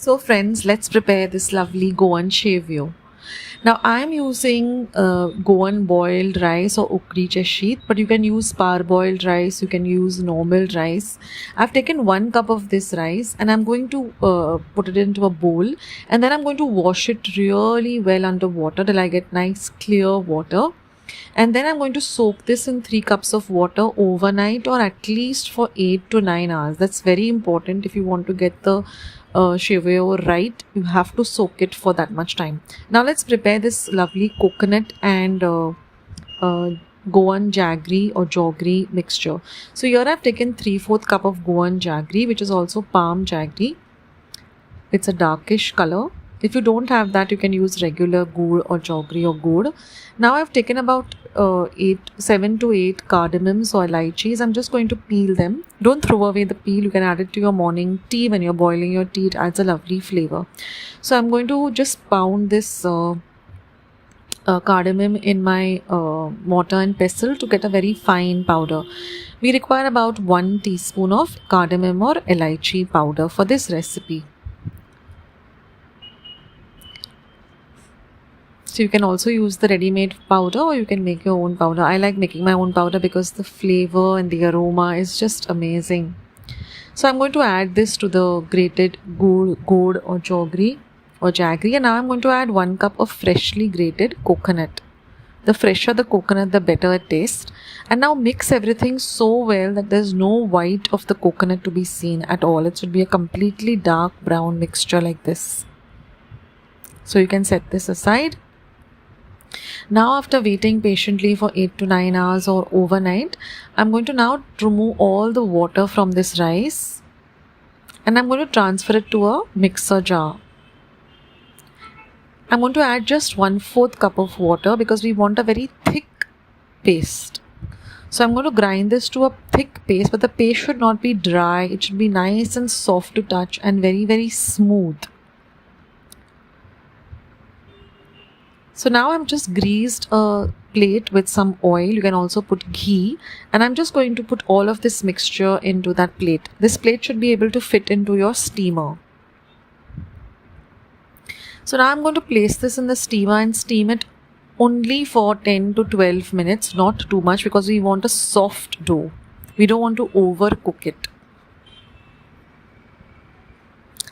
So friends, let's prepare this lovely Goan Shevyo. Now I am using Goan boiled rice or ukideche sheet, but you can use parboiled rice, you can use normal rice. I've taken 1 cup of this rice and I'm going to put it into a bowl, and then I'm going to wash it really well under water till I get nice clear water. And then I'm going to soak this in 3 cups of water overnight, or at least for 8 to 9 hours. That's very important. If you want to get the Shevyo right, you have to soak it for that much time. Now let's prepare this lovely coconut and Goan Jaggery or Jaggery mixture. So here I've taken 3/4 cup of Goan Jaggery, which is also palm jaggery. It's a darkish color. If you don't have that, you can use regular gourd or jaggery or gourd. Now I've taken about 7 to 8 cardamoms or elaichis. I'm just going to peel them. Don't throw away the peel. You can add it to your morning tea when you're boiling your tea. It adds a lovely flavor. So I'm going to just pound this cardamom in my mortar and pestle to get a very fine powder. We require about 1 teaspoon of cardamom or elaichi powder for this recipe. So you can also use the ready-made powder, or you can make your own powder. I like making my own powder because the flavor and the aroma is just amazing. So I'm going to add this to the grated gourd or jaggery, and now I'm going to add 1 cup of freshly grated coconut. The fresher the coconut, the better it tastes. And now mix everything so well that there's no white of the coconut to be seen at all. It should be a completely dark brown mixture like this. So you can set this aside. Now after waiting patiently for 8 to 9 hours or overnight, I'm going to now remove all the water from this rice, and I'm going to transfer it to a mixer jar. I'm going to add just 1/4 cup of water because we want a very thick paste. So I'm going to grind this to a thick paste, but the paste should not be dry. It should be nice and soft to touch and very, very smooth. So now I'm just greased a plate with some oil. You can also put ghee, and I'm just going to put all of this mixture into that plate. This plate should be able to fit into your steamer. So now I'm going to place this in the steamer and steam it only for 10 to 12 minutes, not too much, because we want a soft dough. We don't want to overcook it.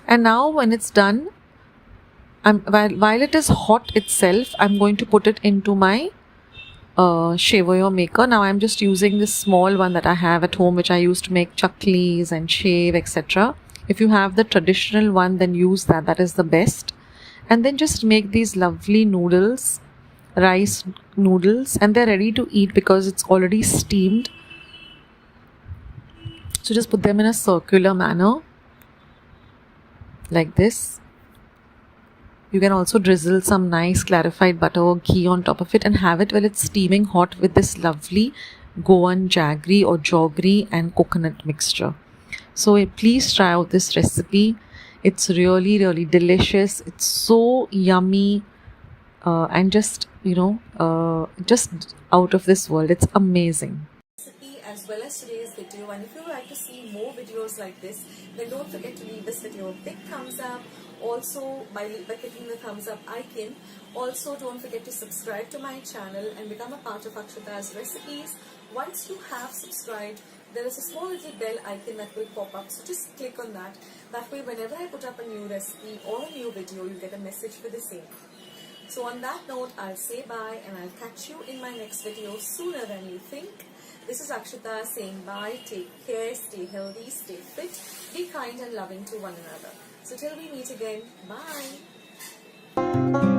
And now when it's done, while it is hot itself, I'm going to put it into my Shevyo maker. Now I'm just using this small one that I have at home, which I use to make chaklis and shev, etc. If you have the traditional one, then use that. That is the best. And then just make these lovely noodles, rice noodles, and they're ready to eat because it's already steamed. So just put them in a circular manner like this. You can also drizzle some nice clarified butter or ghee on top of it and have it while it's steaming hot with this lovely Goan Jaggery or Jaggery and coconut mixture. So please try out this recipe. It's really, really delicious. It's so yummy and just, just out of this world. It's amazing. As well as today's video, and if you would like to see more videos like this, then don't forget to leave this video a big thumbs up. Also by clicking the thumbs up icon. Also don't forget to subscribe to my channel and become a part of Akshata's recipes. Once you have subscribed, there is a small little bell icon that will pop up, so just click on that. That way whenever I put up a new recipe or a new video, you get a message for the same. So on that note, I'll say bye and I'll catch you in my next video sooner than you think. This is Akshata saying bye. Take care, stay healthy, stay fit, be kind and loving to one another. So till we meet again, bye.